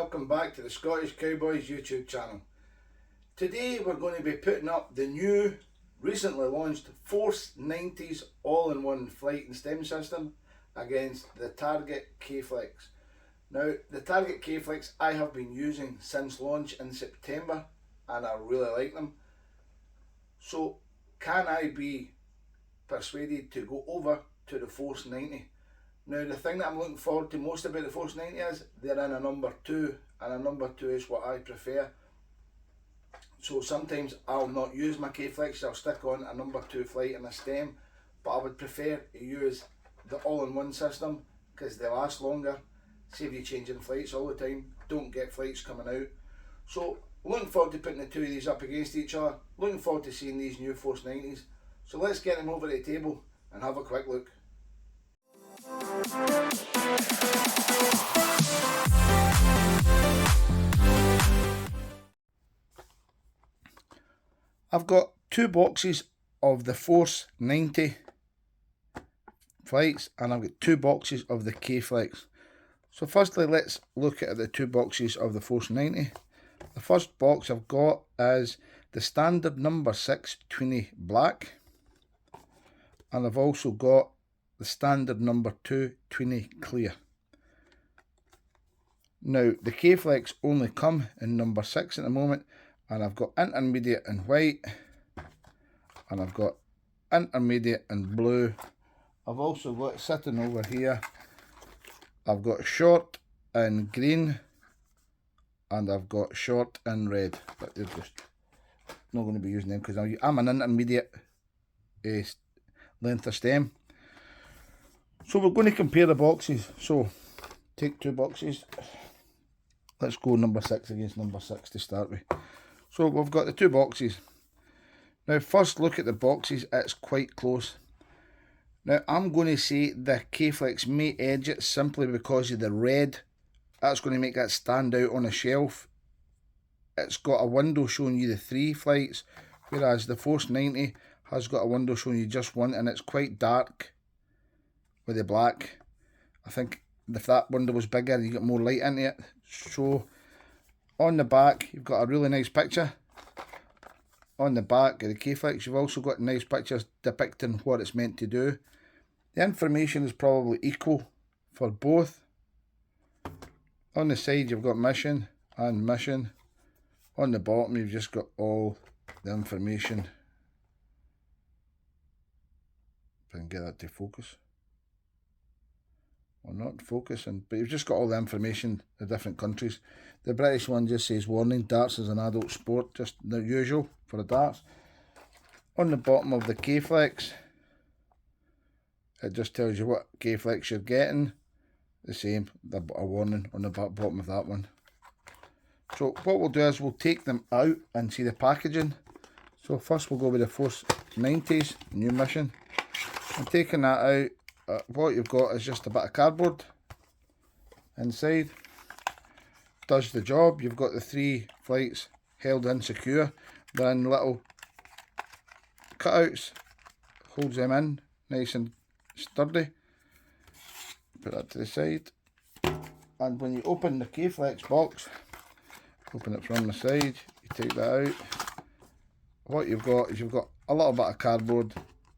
welcome back to the Scottish Cowboys YouTube channel. Today we're going to be putting up the new, recently launched Force 90s all-in-one flight and stem system against the Target K-Flex. Now, the Target K-Flex I have been using since launch in September and I really like them. So, can I be persuaded to go over to the Force 90? Now, the thing that I'm looking forward to most about the Force 90 is they're in a number 2, and a number 2 is what I prefer. So sometimes I'll not use my K-Flex, I'll stick on a number 2 flight and a stem, but I would prefer to use the all-in-one system because they last longer, save you changing flights all the time, don't get flights coming out. So looking forward to putting the two of these up against each other, looking forward to seeing these new Force 90s. So let's get them over the table and have a quick look. I've got two boxes of the Force 90 flights and I've got two boxes of the K-Flex. So firstly, let's look at the two boxes of the Force 90. The first box I've got is the standard number 6 tweeny black, and I've also got the standard number 2 tweeny clear. Now the K-Flex only come in number 6 at the moment, and I've got intermediate in white and I've got intermediate in blue. I've also got sitting over here, I've got short in green and I've got short in red, but they're just not going to be using them because I'm an intermediate length of stem. So we're going to compare the boxes. So take two boxes. Let's go number 6 against number 6 to start with. So we've got the two boxes. Now first look at the boxes, it's quite close. Now I'm going to say the K-Flex may edge it simply because of the red. That's going to make that stand out on a shelf. It's got a window showing you the 3 flights, whereas the Force 90 has got a window showing you just one, and it's quite dark with the black. I think if that window was bigger you get more light into it. So on the back you've got a really nice picture. On the back of the K-Flex you've also got nice pictures depicting what it's meant to do. The information is probably equal for both. On the side you've got mission and mission. On the bottom you've just got all the information. If I can get that to focus. Or not focusing, but you've just got all the information, the different countries. The British one just says warning, darts is an adult sport, just the usual for the darts. On the bottom of the K-Flex, it just tells you what K-Flex you're getting. The same, a warning on the bottom of that one. So what we'll do is we'll take them out and see the packaging. So first we'll go with the Force 90s, new mission. I'm taking that out. What you've got is just a bit of cardboard inside. Does the job. You've got the 3 flights held in secure. They're in little cutouts. Holds them in nice and sturdy. Put that to the side. And when you open the K-Flex box, open it from the side, you take that out. What you've got is you've got a little bit of cardboard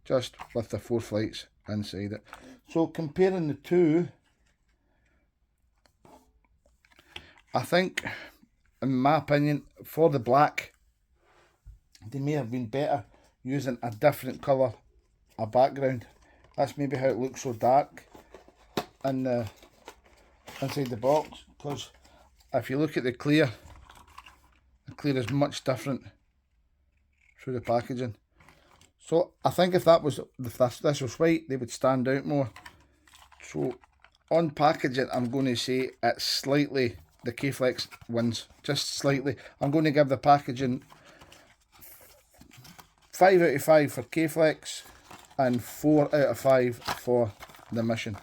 just with the 4 flights inside it. So comparing the two, I think, in my opinion, for the black, they may have been better using a different colour, a background. That's maybe how it looks so dark in the inside the box, because if you look at the clear is much different through the packaging. So I think if this was white, they would stand out more. So on packaging, I'm going to say it's slightly, the K-Flex wins, just slightly. I'm going to give the packaging 5 out of 5 for K-Flex and 4 out of 5 for the mission.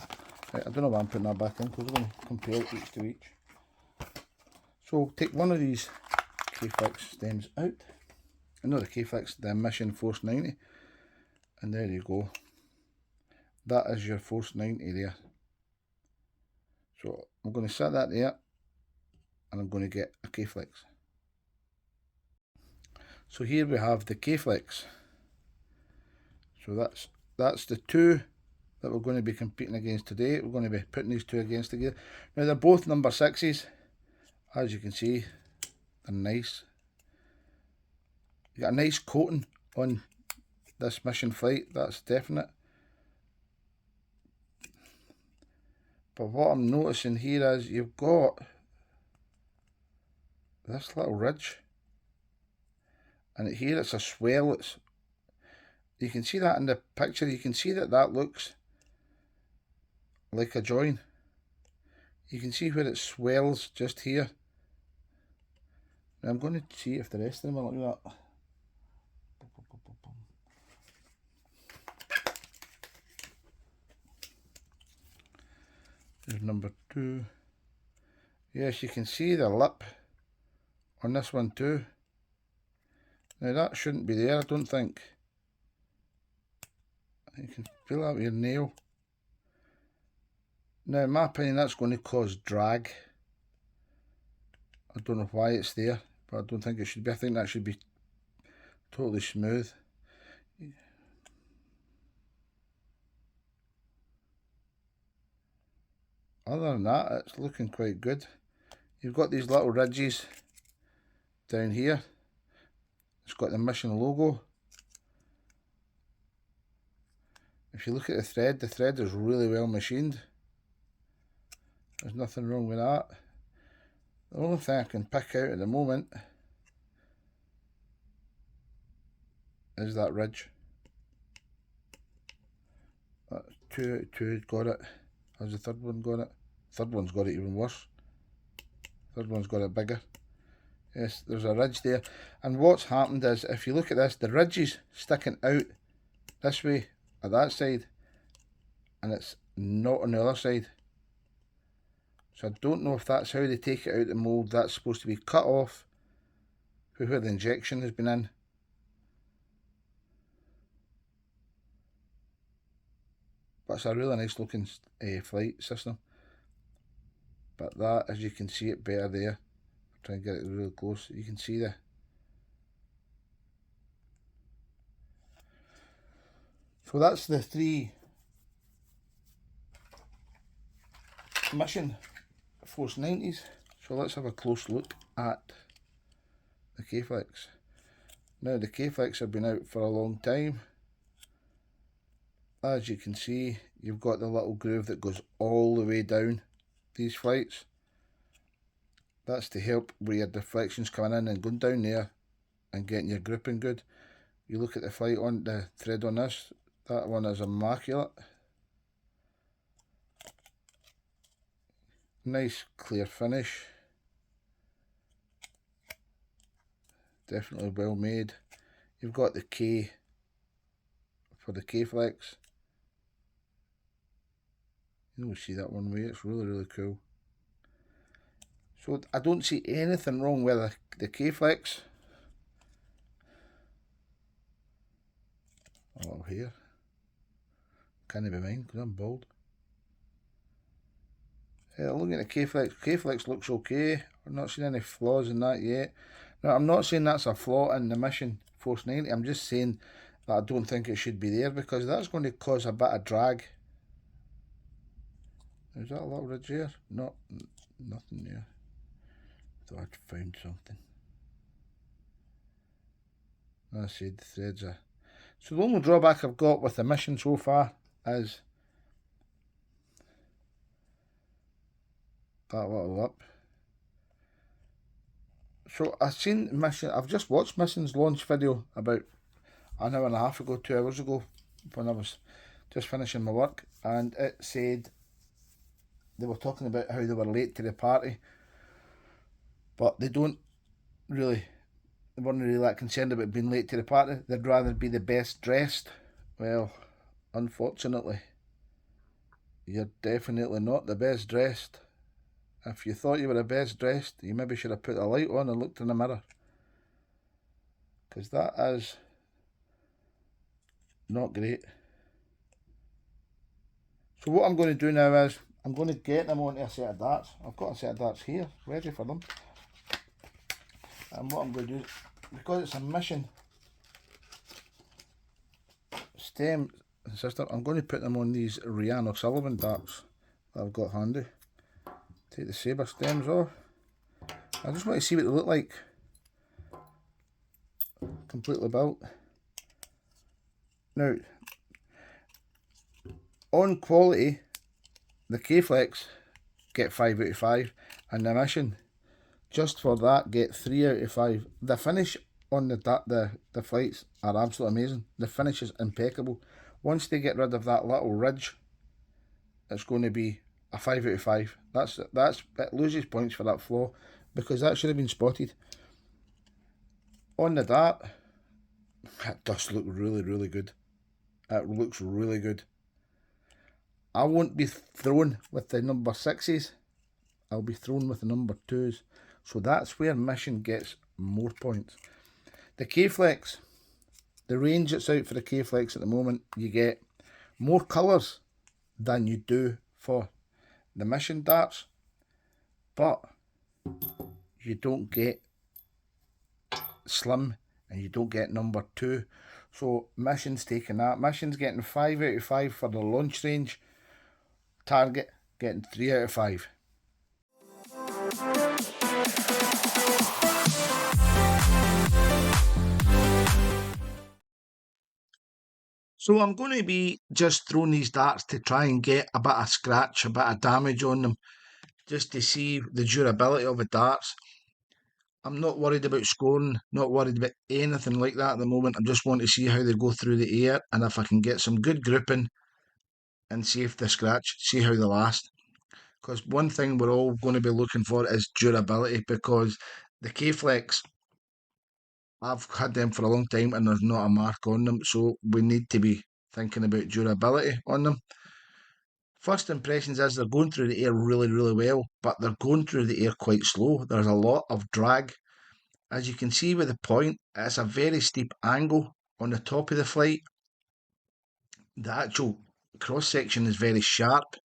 Right, I don't know why I'm putting that back in because we're going to compare each to each. So take one of these K-Flex stems out. No, the K-Flex, the mission Force 90. And there you go. That is your Force 90 there. So I'm going to set that there. and I'm going to get a K-Flex. So here we have the K-Flex. So that's the two that we're going to be competing against today. We're going to be putting these two against together. Now they're both number 6s. As you can see, they're nice. You got a nice coating on this Mission Flight, that's definite. But what I'm noticing here is you've got this little ridge, and here it's a swell. You can see that in the picture. You can see that looks like a join. You can see where it swells just here. Now I'm going to see if the rest of them are like that. There's number 2. Yes, you can see the lip on this one too. Now that shouldn't be there, I don't think. You can feel that with your nail. Now in my opinion that's going to cause drag. I don't know why it's there, but I don't think it should be. I think that should be totally smooth. Other than that, it's looking quite good. You've got these little ridges down here. It's got the Mission logo. If you look at the thread is really well machined. There's nothing wrong with that. The only thing I can pick out at the moment is that ridge. That's two got it. Has the third one got it? Third one's got it even worse. Third one's got it bigger. Yes, there's a ridge there. And what's happened is, if you look at this, the ridge is sticking out this way at that side, and it's not on the other side. So I don't know if that's how they take it out of the mould. That's supposed to be cut off where the injection has been in. But it's a really nice looking flight system. But that, as you can see it better there, I'll try and get it really close. You can see the so that's the 3 Mission Force 90s. So let's have a close look at the K-Flex. Now the K-Flex have been out for a long time. As you can see, you've got the little groove that goes all the way down these flights. That's to help where your deflection's coming in and going down there and getting your gripping good. You look at the flight on the thread on this, that one is immaculate. Nice clear finish. Definitely well made. You've got the K for the K-Flex. You see that one way, it's really cool. So I don't see anything wrong with the K-Flex. Oh, here. Can't be mine because I'm bald. Yeah, looking at the K-Flex. K-Flex looks okay. I've not seen any flaws in that yet. Now, I'm not saying that's a flaw in the Mission Force 90. I'm just saying that I don't think it should be there because that's going to cause a bit of drag. Is that a little ridge here? No, nothing there. Thought I'd found something. I said the threads are. So the only drawback I've got with the Mission so far is that little lip. So I've just watched Mission's launch video about an hour and a half ago, 2 hours ago, when I was just finishing my work, and it said they were talking about how they were late to the party, but they weren't really that concerned about being late to the party. They'd rather be the best dressed. Well, unfortunately, you're definitely not the best dressed. If you thought you were the best dressed, you maybe should have put a light on and looked in the mirror, because that is not great. So what I'm going to do now is I'm going to get them onto a set of darts. I've got a set of darts here, ready for them. And what I'm going to do, because it's a mission stem system, I'm going to put them on these Rhiannon O'Sullivan darts that I've got handy. Take the sabre stems off. I just want to see what they look like. Completely built. Now, on quality, the K-Flex get 5 out of 5, and the mission, just for that, get 3 out of 5. The finish on the flights are absolutely amazing. The finish is impeccable. Once they get rid of that little ridge, it's going to be a 5 out of 5. It loses points for that flaw, because that should have been spotted. On the dart, it does look really, really good. It looks really good. I won't be thrown with the number 6s. I'll be thrown with the number 2s. So that's where mission gets more points. The K-Flex, the range that's out for the K-Flex at the moment, you get more colours than you do for the mission darts, but you don't get slim and you don't get number 2. So mission's taking that. Mission's getting 5 out of 5 for the launch range. Target getting 3 out of 5. So I'm going to be just throwing these darts to try and get a bit of scratch, a bit of damage on them, just to see the durability of the darts. I'm not worried about scoring, not worried about anything like that at the moment. I just want to see how they go through the air, and if I can get some good gripping and see if they scratch, see how they last. Because one thing we're all going to be looking for is durability, because the K-Flex, I've had them for a long time and there's not a mark on them, so we need to be thinking about durability on them. First impressions is they're going through the air really, really well, but they're going through the air quite slow. There's a lot of drag. As you can see with the point, it's a very steep angle on the top of the flight. The actual cross section is very sharp.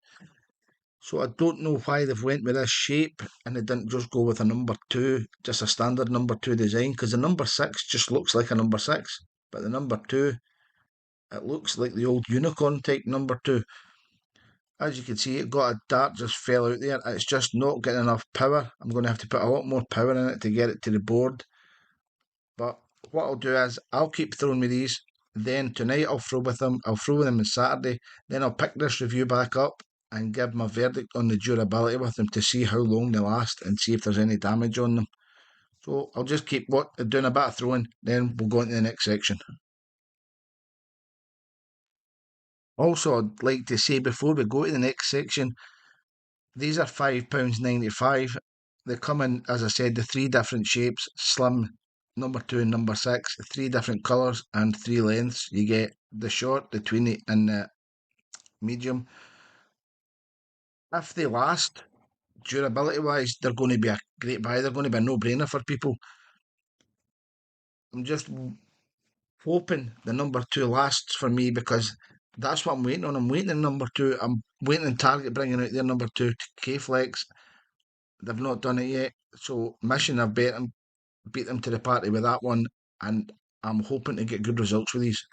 So I don't know why they've went with this shape and they didn't just go with a number 2, just a standard number 2 design, because the number 6 just looks like a number 6, but the number 2, it looks like the old Unicorn type number 2. As you can see, it got a dart just fell out there. It's just not getting enough power. I'm going to have to put a lot more power in it to get it to the board. But what I'll do is I'll keep throwing with these. Then tonight I'll throw with them. I'll throw with them on Saturday. Then I'll pick this review back up and give my verdict on the durability with them to see how long they last and see if there's any damage on them. So I'll just keep doing a bit of throwing, then we'll go into the next section. Also, I'd like to say before we go to the next section, these are £5.95. They come in, as I said, the 3 different shapes: slim, number 2 and number 6, 3 different colours and 3 lengths. You get the short, the tweeny and the medium. If they last, durability wise, they're going to be a great buy. They're going to be a no-brainer for people. I'm just hoping the number 2 lasts for me, because that's what I'm waiting on. I'm waiting on number 2. I'm waiting on Target bringing out their number 2 K-Flex. They've not done it yet. So Mission, I've beat them to the party with that one, and I'm hoping to get good results with these.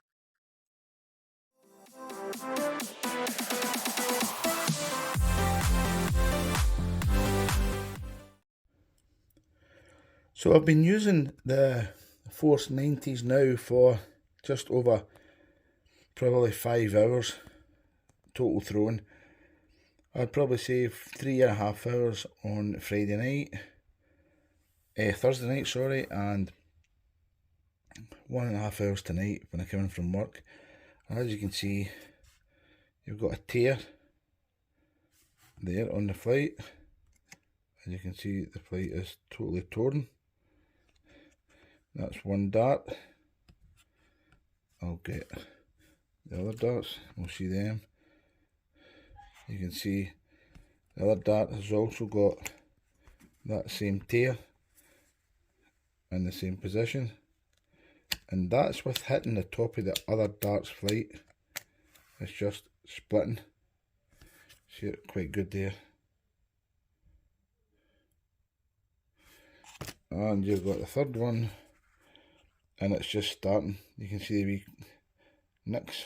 So I've been using the Force 90s now for just over probably 5 hours total throwing. I'd probably say 3.5 hours on Friday night, Thursday night, sorry, and 1.5 hours tonight when I come in from work. And as you can see, you've got a tear there on the flight. As you can see, the flight is totally torn. That's one dart. I'll get the other darts, we'll see them. You can see the other dart has also got that same tear in the same position, and that's with hitting the top of the other dart's flight. It's just splitting. See it quite good there. And you've got the third one, and it's just starting. You can see the wee nicks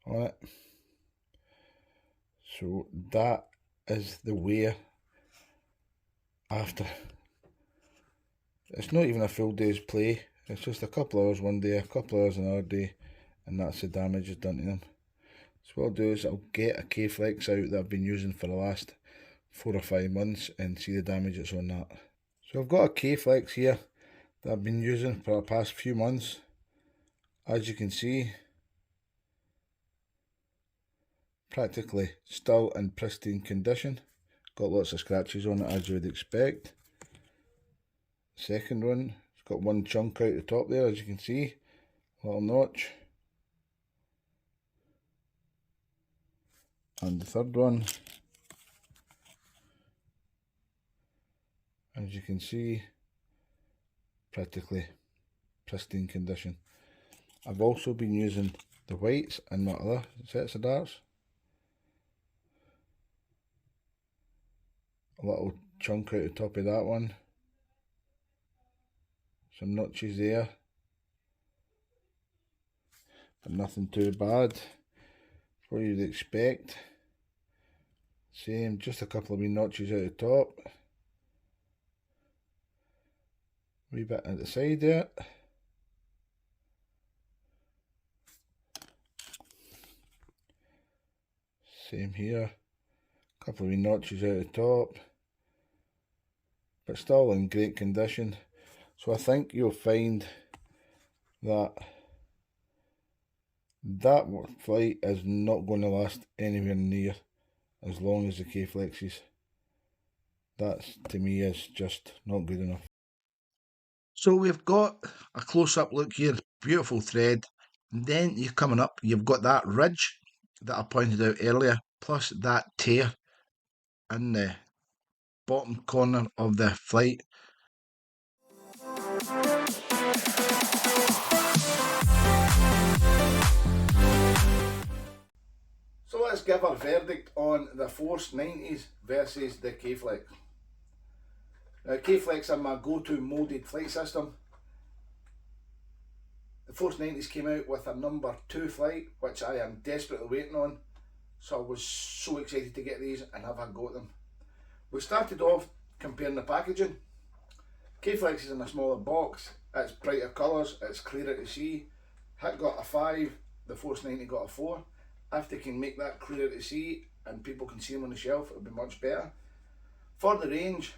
on it. So that is the wear after. It's not even a full day's play, it's just a couple hours one day, a couple hours another day, and that's the damage is done to them. So what I'll do is I'll get a K-Flex out that I've been using for the last 4 or 5 months and see the damage that's on that. So I've got a K-Flex here that I've been using for the past few months. As you can see, practically still in pristine condition. Got lots of scratches on it as you would expect. Second one, it's got one chunk out the top there, as you can see, little notch. And the third one, as you can see, practically pristine condition. I've also been using the whites in my other sets of darts. A little chunk out the top of that one. Some notches there, but nothing too bad. What you'd expect. Same, just a couple of wee notches out the top. Wee bit at the side there. Same here. Couple of wee notches out the top. But still in great condition. So I think you'll find that that flight is not going to last anywhere near as long as the K-Flexes. That to me is just not good enough. So we've got a close-up look here, beautiful thread. And then you're coming up, you've got that ridge that I pointed out earlier, plus that tear in the bottom corner of the flight. So let's give our verdict on the Force 90s versus the K-Flex. Now K-Flex are my go-to moulded flight system. The Force 90s came out with a number 2 flight, which I am desperately waiting on. So I was so excited to get these and have a go at them. We started off comparing the packaging. K-Flex is in a smaller box, it's brighter colours, it's clearer to see. Hit got a 5, the Force 90 got a 4. If they can make that clearer to see and people can see them on the shelf, it'll be much better. For the range,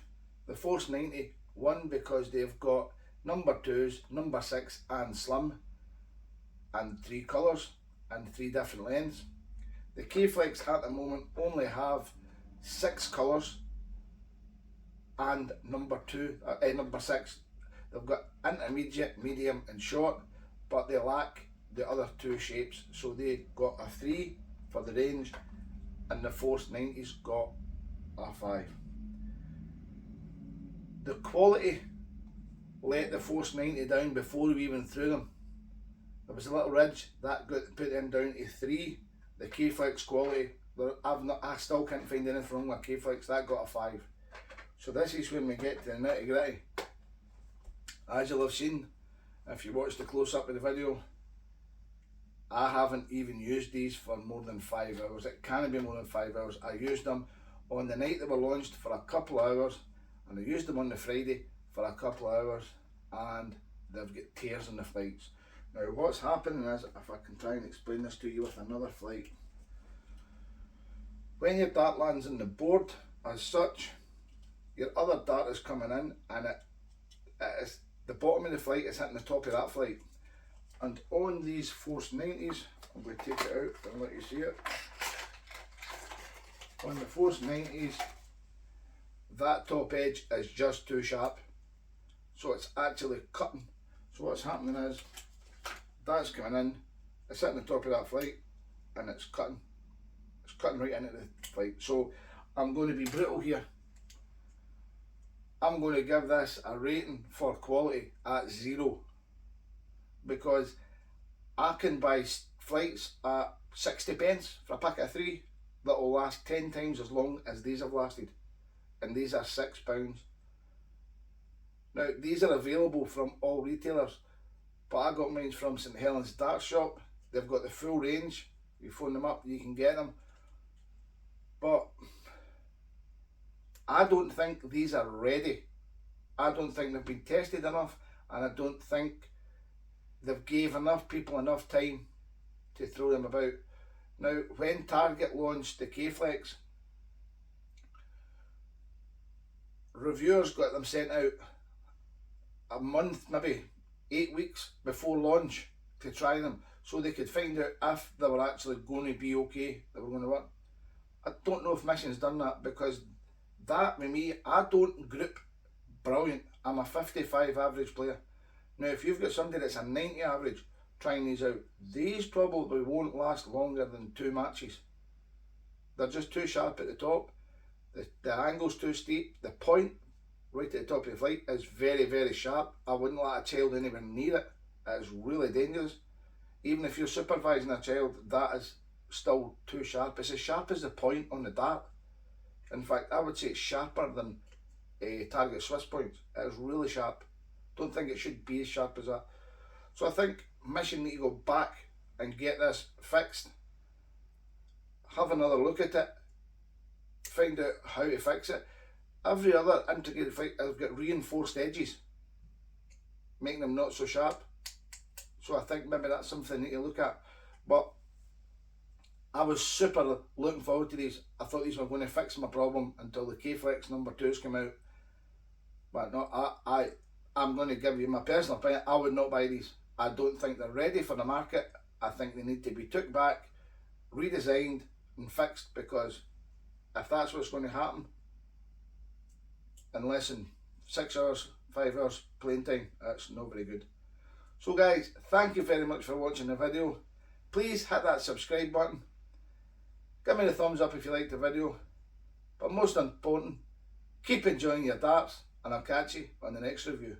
the Force 90 won because they've got number 2s, number 6 and slim, and 3 colours and 3 different lengths. The K-Flex at the moment only have 6 colours and number 6. They've got intermediate, medium and short, but they lack the other 2 shapes, so they got a 3 for the range and the Force 90s got a 5. The quality let the Force 90 down before we even threw them. There was a little ridge that put them down to 3. The K-Flex quality, I still can't find anything wrong with K-Flex, that got a 5. So this is when we get to the nitty gritty. As you'll have seen, if you watch the close up of the video, I haven't even used these for more than 5 hours. It can't be more than 5 hours. I used them on the night they were launched for a couple of hours, and I used them on the Friday for a couple of hours, and they've got tears in the flights. Now what's happening is, if I can try and explain this to you with another flight, when your dart lands on the board as such, your other dart is coming in and it is, the bottom of the flight is hitting the top of that flight. And on these Force 90s, I'm going to take it out and let you see it. On the Force 90s, that top edge is just too sharp, so it's actually cutting. So what's happening is, that's coming in, it's hitting the top of that flight and it's cutting right into the flight. So I'm going to be brutal here. I'm going to give this a rating for quality at 0, because I can buy flights at 60 pence for a packet of 3, that will last 10 times as long as these have lasted, and these are £6. Now these are available from all retailers, but I got mine from St Helens Dart Shop. They've got the full range. You phone them up, you can get them. But I don't think these are ready. I don't think they've been tested enough, and I don't think they've gave enough people enough time to throw them about. Now, when Target launched the K-Flex, reviewers got them sent out a month, maybe 8 weeks before launch to try them, so they could find out if they were actually going to be okay, they were going to work. I don't know if Mission's done that, because that, with me, I don't group brilliant. I'm a 55 average player. Now, if you've got somebody that's a 90 average trying these out, these probably won't last longer than 2 matches. They're just too sharp at the top. The angle's too steep. The point right at the top of the flight is very, very sharp. I wouldn't let a child anywhere near it. It is really dangerous. Even if you're supervising a child, that is still too sharp. It's as sharp as the point on the dart. In fact, I would say it's sharper than Target Swiss points. It is really sharp. Don't think it should be as sharp as that. So I think Mission need to go back and get this fixed. Have another look at it. Find out how to fix it. Every other integrated fight has got reinforced edges, making them not so sharp. So I think maybe that's something I need to look at. But I was super looking forward to these. I thought these were going to fix my problem until the K-Flex number 2s came out. But no, I'm going to give you my personal opinion. I would not buy these. I don't think they're ready for the market. I think they need to be took back, redesigned and fixed, because if that's what's going to happen in less than 6 hours, 5 hours playing time, that's not very good. So guys, thank you very much for watching the video. Please hit that subscribe button. Give me the thumbs up if you liked the video. But most important, keep enjoying your darts, and I'll catch you on the next review.